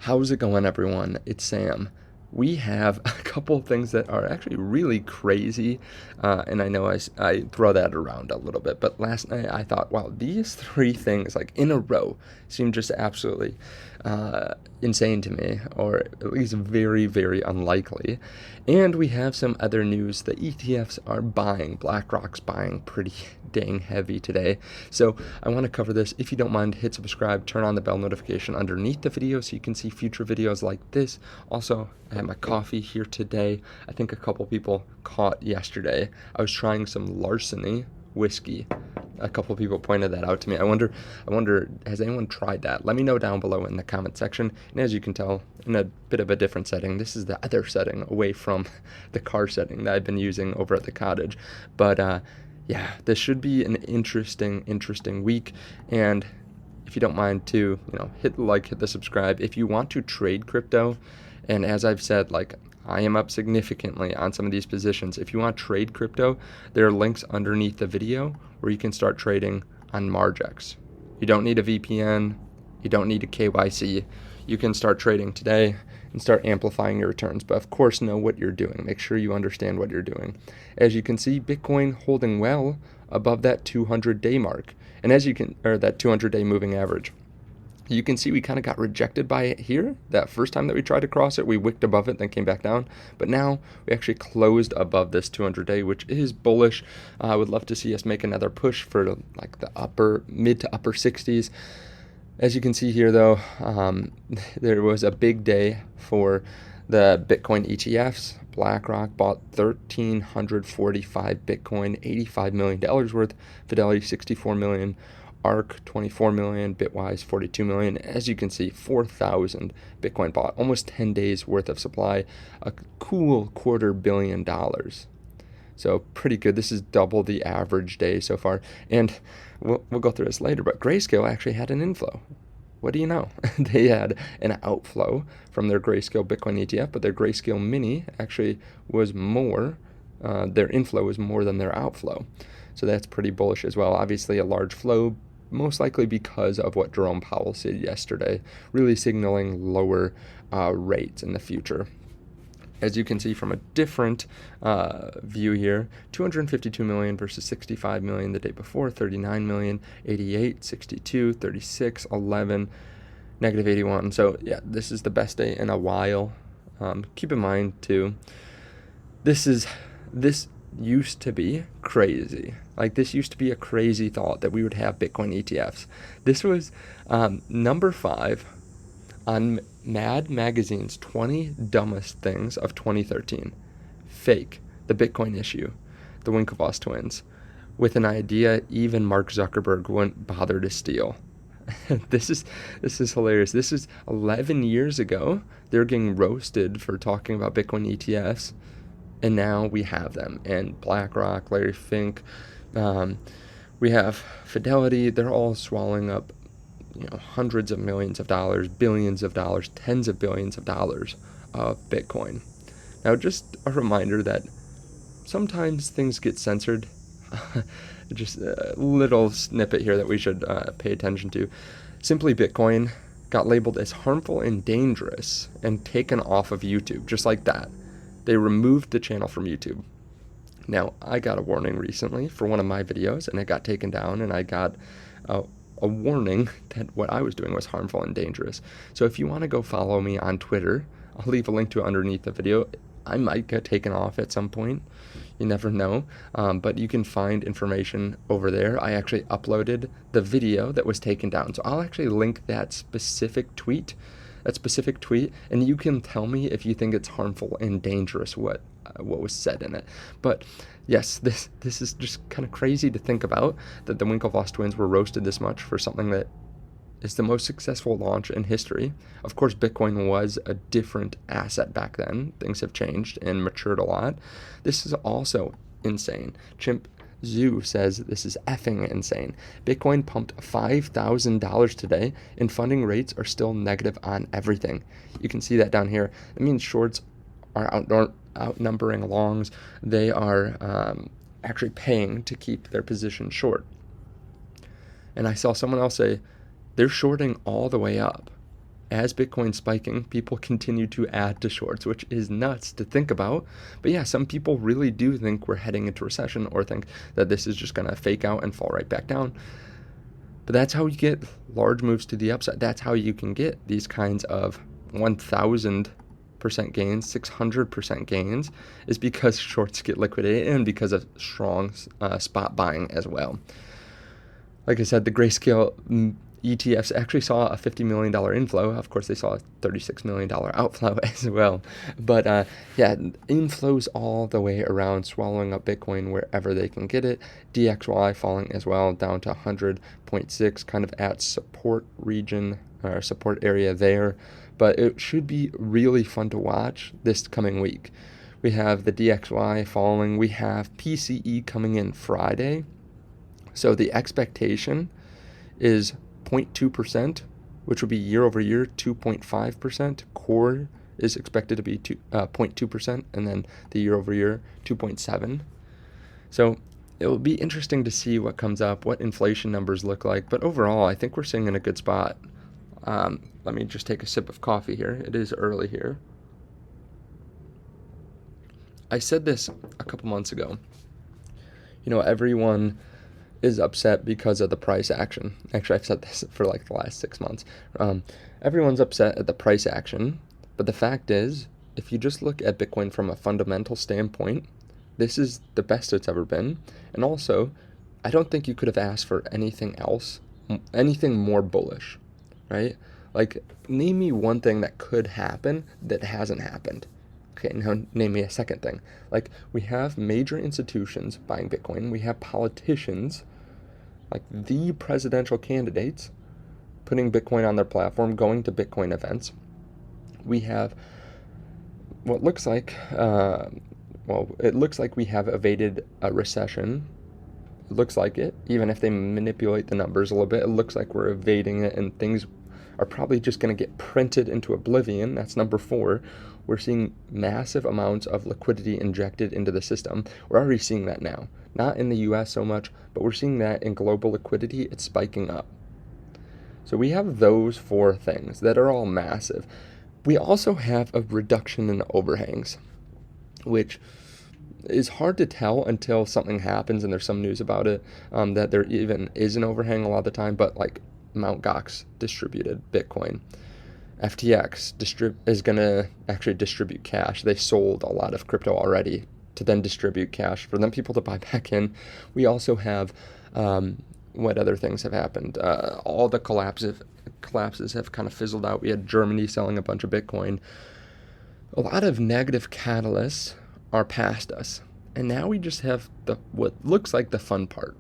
How's it going, everyone? It's Sam. We have a couple of things that are actually really crazy, and I know I throw that around a little bit, but last night I thought, wow, these three things, like in a row, seem just absolutely insane to me, or at least very, very unlikely. And we have some other news. The ETFs are buying. BlackRock's buying pretty dang heavy today. So I want to cover this. If you don't mind, hit subscribe, turn on the bell notification underneath the video so you can see future videos like this. Also, I had my coffee here today. I think a couple people caught yesterday. I was trying some larceny whiskey. A couple people pointed that out to me. I wonder, has anyone tried that? Let me know down below in the comment section. And as you can tell, in a bit of a different setting, this is the other setting away from the car setting that I've been using over at the cottage. But yeah, this should be an interesting week. And if you don't mind to, hit the like, hit the subscribe. If you want to trade crypto, and as I've said, like, I am up significantly on some of these positions. If you want to trade crypto, there are links underneath the video where you can start trading on Margex. You don't need a VPN. You don't need a KYC. You can start trading today and start amplifying your returns. But of course, know what you're doing. Make sure you understand what you're doing. As you can see, Bitcoin holding well above that 200-day mark, and that 200-day moving average. You can see we kind of got rejected by it here. That first time that we tried to cross it, we wicked above it, then came back down. But now we actually closed above this 200-day, which is bullish. I would love to see us make another push for like the mid to upper 60s. As you can see here, though, there was a big day for the Bitcoin ETFs. BlackRock bought 1,345 Bitcoin, $85 million worth. Fidelity, $64 million. ARK, 24 million, Bitwise, 42 million. As you can see, 4,000 Bitcoin bought, almost 10 days worth of supply, a cool $250 million. So pretty good. This is double the average day so far. And we'll go through this later, but Grayscale actually had an inflow. What do you know? They had an outflow from their Grayscale Bitcoin ETF, but their Grayscale Mini actually was more, their inflow was more than their outflow. So that's pretty bullish as well. Obviously a large flow, most likely because of what Jerome Powell said yesterday, really signaling lower rates in the future. As you can see from a different view here, 252 million versus 65 million the day before, 39 million, 88, 62, 36, 11, negative 81. So yeah, this is the best day in a while. Keep in mind too, this used to be crazy. Like, this used to be a crazy thought that we would have Bitcoin ETFs. This was number 5 on Mad Magazine's 20 Dumbest Things of 2013. Fake, the Bitcoin issue, the Winklevoss twins, with an idea even Mark Zuckerberg wouldn't bother to steal. This is hilarious. This is 11 years ago. They're getting roasted for talking about Bitcoin ETFs. And now we have them. And BlackRock, Larry Fink, we have Fidelity. They're all swallowing up, hundreds of millions of dollars, billions of dollars, tens of billions of dollars of Bitcoin. Now, just a reminder that sometimes things get censored. Just a little snippet here that we should pay attention to. Simply Bitcoin got labeled as harmful and dangerous and taken off of YouTube, just like that. They removed the channel from YouTube. Now, I got a warning recently for one of my videos, and it got taken down, and I got a warning that what I was doing was harmful and dangerous. So if you want to go follow me on Twitter, I'll leave a link to it underneath the video. I might get taken off at some point. You never know. But you can find information over there. I actually uploaded the video that was taken down. So I'll actually link that specific tweet, and you can tell me if you think it's harmful and dangerous what was said in it. But yes, this is just kind of crazy to think about, that the Winklevoss twins were roasted this much for something that is the most successful launch in history. Of course, Bitcoin was a different asset back then. Things have changed and matured a lot. This is also insane. Chimp Zoo says this is effing insane. Bitcoin pumped $5,000 today, and funding rates are still negative on everything. You can see that down here. It means shorts are outnumbering longs. They are actually paying to keep their position short. And I saw someone else say they're shorting all the way up. as Bitcoin's spiking, people continue to add to shorts, which is nuts to think about. But yeah, some people really do think we're heading into recession, or think that this is just going to fake out and fall right back down. But that's how you get large moves to the upside. That's how you can get these kinds of 1,000% gains, 600% gains, is because shorts get liquidated and because of strong spot buying as well. Like I said, the Grayscale ETFs actually saw a $50 million inflow. Of course, they saw a $36 million outflow as well. But yeah, inflows all the way around, swallowing up Bitcoin wherever they can get it. DXY falling as well, down to 100.6, kind of at support region, or support area there. But it should be really fun to watch this coming week. We have the DXY falling. We have PCE coming in Friday. So the expectation is 0.2%, which would be year over year 2.5%. Core is expected to be 0.2%, and then the year over year 2.7%. So it will be interesting to see what comes up, what inflation numbers look like. But overall, I think we're sitting in a good spot. Let me just take a sip of coffee here. It is early here. I said this a couple months ago. Everyone is upset because of the price action. Actually, I've said this for like the last 6 months. Everyone's upset at the price action, but the fact is, if you just look at Bitcoin from a fundamental standpoint, this is the best it's ever been. And also, I don't think you could have asked for anything else, anything more bullish, right? Like, name me one thing that could happen that hasn't happened. Okay, now name me a second thing. Like, we have major institutions buying Bitcoin. We have politicians, like the presidential candidates, putting Bitcoin on their platform, going to Bitcoin events. We have what looks like, it looks like we have evaded a recession. It looks like it, even if they manipulate the numbers a little bit. It looks like we're evading it, and things are probably just going to get printed into oblivion. That's number 4. We're seeing massive amounts of liquidity injected into the system. We're already seeing that now. Not in the US so much, but we're seeing that in global liquidity. It's spiking up. So we have those 4 things that are all massive. We also have a reduction in overhangs, which is hard to tell until something happens and there's some news about it, that there even is an overhang a lot of the time. But like Mt. Gox distributed Bitcoin. FTX is going to actually distribute cash. They sold a lot of crypto already to then distribute cash for them people to buy back in. We also have, what other things have happened? All the collapses have kind of fizzled out. We had Germany selling a bunch of Bitcoin. A lot of negative catalysts are past us. And now we just have what looks like the fun part.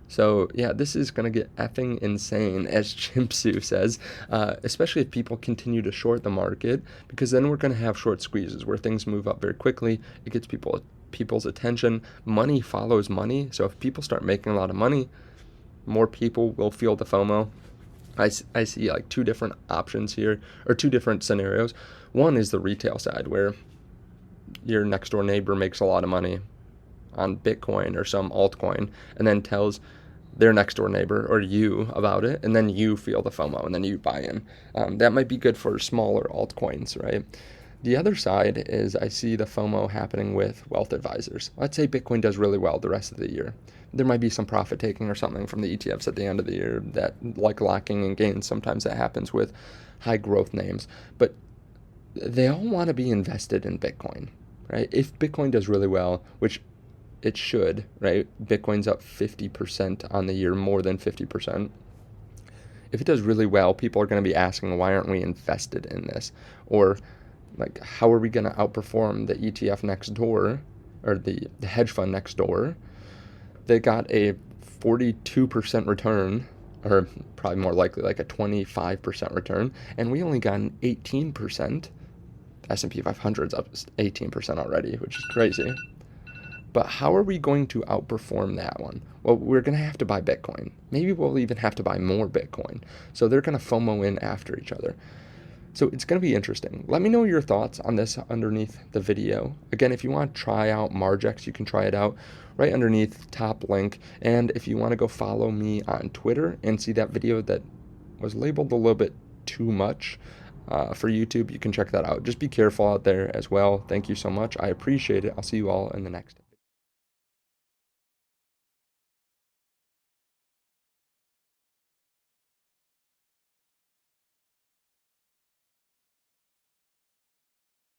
So yeah, this is going to get effing insane, as Chimpsu says, especially if people continue to short the market, because then we're going to have short squeezes where things move up very quickly. It gets people's attention. Money follows money. So if people start making a lot of money, more people will feel the FOMO. I see like 2 different options here, or 2 different scenarios. One is the retail side, where your next door neighbor makes a lot of money on Bitcoin or some altcoin, and then tells their next door neighbor or you about it, and then you feel the FOMO, and then you buy in. That might be good for smaller altcoins, right? The other side is I see the FOMO happening with wealth advisors. Let's say Bitcoin does really well the rest of the year. There might be some profit taking or something from the ETFs at the end of the year, that like locking in gains. Sometimes that happens with high growth names, but they all want to be invested in Bitcoin, right? If Bitcoin does really well, which it should, right? Bitcoin's up 50% on the year, more than 50%. If it does really well, people are going to be asking, why aren't we invested in this? Or like, how are we going to outperform the ETF next door, or the hedge fund next door? They got a 42% return, or probably more likely like a 25% return, and we only got an 18%. S&P 500's up 18% already, which is crazy. But how are we going to outperform that one? Well, we're going to have to buy Bitcoin. Maybe we'll even have to buy more Bitcoin. So they're going to FOMO in after each other. So it's going to be interesting. Let me know your thoughts on this underneath the video. Again, if you want to try out Margex, you can try it out right underneath, top link. And if you want to go follow me on Twitter and see that video that was labeled a little bit too much for YouTube, you can check that out. Just be careful out there as well. Thank you so much. I appreciate it. I'll see you all in the next.